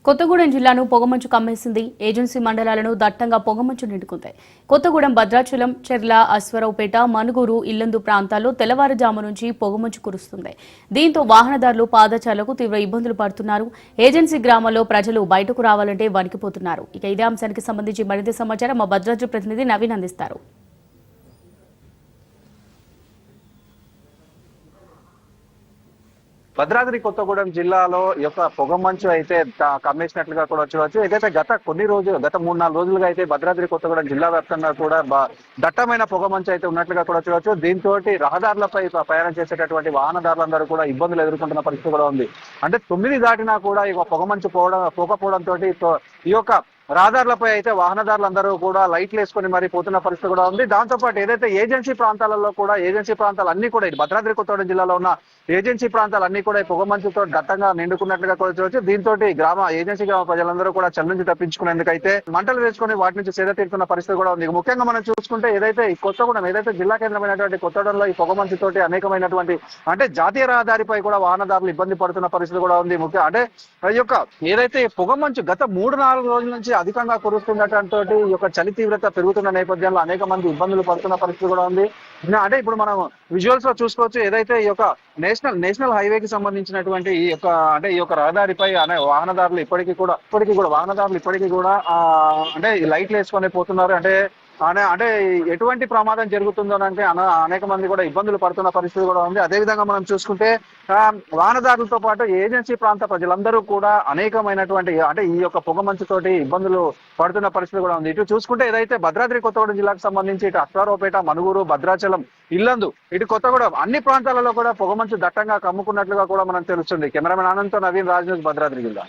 కొత్తగూడెం జిల్లాను పొగమంచు కమ్మేసింది. ఏజెన్సీ మండలాలను దట్టంగా పొగమంచు నిండుకుంది. కొత్తగూడెం, భద్రాచలం, చెర్ల, అశ్వరావుపేట, మనుగూరు, ఇల్లందు ప్రాంతాల్లో తెల్లవారుజాము నుంచి పొగమంచు కురుస్తుంది. దీంతో వాహనదారులు, పాదచారులకు తీవ్ర ఇబ్బందులు పడుతున్నారు. ఏజెన్సీ గ్రామాల్లో ప్రజలు బయటకు రావాలంటే వణికిపోతున్నారు. ఇక ఇదే అంశానికి సంబంధించి మరింత సమాచారం మా భద్రాద్రి ప్రతినిధి నవీన్ అందిస్తారు. భద్రాద్రి కొత్తగూడెం జిల్లాలో యొక్క పొగమంచు అయితే కమ్మేసినట్లుగా కూడా చూడవచ్చు. ఏదైతే గత 3-4 రోజులుగా అయితే భద్రాద్రి కొత్తగూడెం జిల్లా వ్యాప్తంగా కూడా దట్టమైన పొగమంచు అయితే ఉన్నట్లుగా కూడా చూడవచ్చు. దీంతో రహదారులపై ప్రయాణం చేసేటటువంటి వాహనదారులందరూ కూడా ఇబ్బందులు ఎదుర్కొంటున్న పరిస్థితి కూడా ఉంది. అంటే 9 దాటినా కూడా ఈ పొగమంచు పోకపోవడంతో ఈ యొక్క రహదారులపై అయితే వాహనదారులందరూ కూడా లైట్లు వేసుకొని మరి పోతున్న పరిస్థితి కూడా ఉంది. దాంతోపాటు ఏదైతే ఏజెన్సీ ప్రాంతాలలో కూడా ఏజెన్సీ ప్రాంతాలన్నీ కూడా భద్రాద్రి కొత్తగూడెం జిల్లాలో ఉన్న ఏజెన్సీ ప్రాంతాలన్నీ కూడా ఈ పొగమంచుతో దట్టంగా నిండుకున్నట్లుగా కూడా చూడవచ్చు. దీంతో ఏజెన్సీ గ్రామ ప్రజలందరూ కూడా చలి నుంచి తప్పించుకునేందుకైతే మంటలు వేసుకొని వాటి నుంచి సేద తీరుతున్న పరిస్థితి కూడా ఉంది. ముఖ్యంగా మనం చూసుకుంటే ఏదైతే ఈ కొత్తగూడెం ఏదైతే జిల్లా కేంద్రమైనటువంటి కొత్తగూడెంలో ఈ పొగమంచుతోటి అనేకమైనటువంటి అంటే జాతీయ రహదారిపై కూడా వాహనదారులు ఇబ్బంది పడుతున్న పరిస్థితి కూడా ఉంది. అంటే ఈ యొక్క ఏదైతే పొగమంచు గత 3-4 రోజుల నుంచి అధికంగా కురుస్తుండటంతో ఈ యొక్క చలి తీవ్రత పెరుగుతున్న నేపథ్యంలో అనేక మంది ఇబ్బందులు పడుతున్న పరిస్థితి కూడా ఉంది. అంటే ఇప్పుడు మనం విజువల్స్ లో చూసుకోవచ్చు. ఏదైతే ఈ యొక్క నేషనల్ హైవేకి సంబంధించినటువంటి ఈ యొక్క రహదారిపై వాహనదారులు ఇప్పటికీ కూడా అంటే లైట్లు వేసుకొని పోతున్నారు. అంటే ఎటువంటి ప్రమాదం జరుగుతుందో అంటే అనేక మంది కూడా ఇబ్బందులు పడుతున్న పరిస్థితి కూడా ఉంది. అదేవిధంగా మనం చూసుకుంటే వాహనదారులతో పాటు ఏజెన్సీ ప్రాంత ప్రజలందరూ కూడా అనేకమైనటువంటి అంటే ఈ యొక్క పొగమంచుతోటి ఇబ్బందులు పడుతున్న పరిస్థితి కూడా ఉంది. ఇటు చూసుకుంటే ఏదైతే భద్రాద్రి కొత్తగూడెం జిల్లాకు సంబంధించి ఇటు అశ్వారావుపేట, మనుగూరు, భద్రాచలం, ఇల్లందు, ఇటు కొత్తగూడెం అన్ని ప్రాంతాలలో కూడా పొగమంచు దట్టంగా కమ్ముకున్నట్లుగా కూడా మనం తెలుస్తుంది. కెమెరామెన్ ఆనంద్తో నవీన్, రాజ్ న్యూస్, భద్రాద్రి జిల్లా.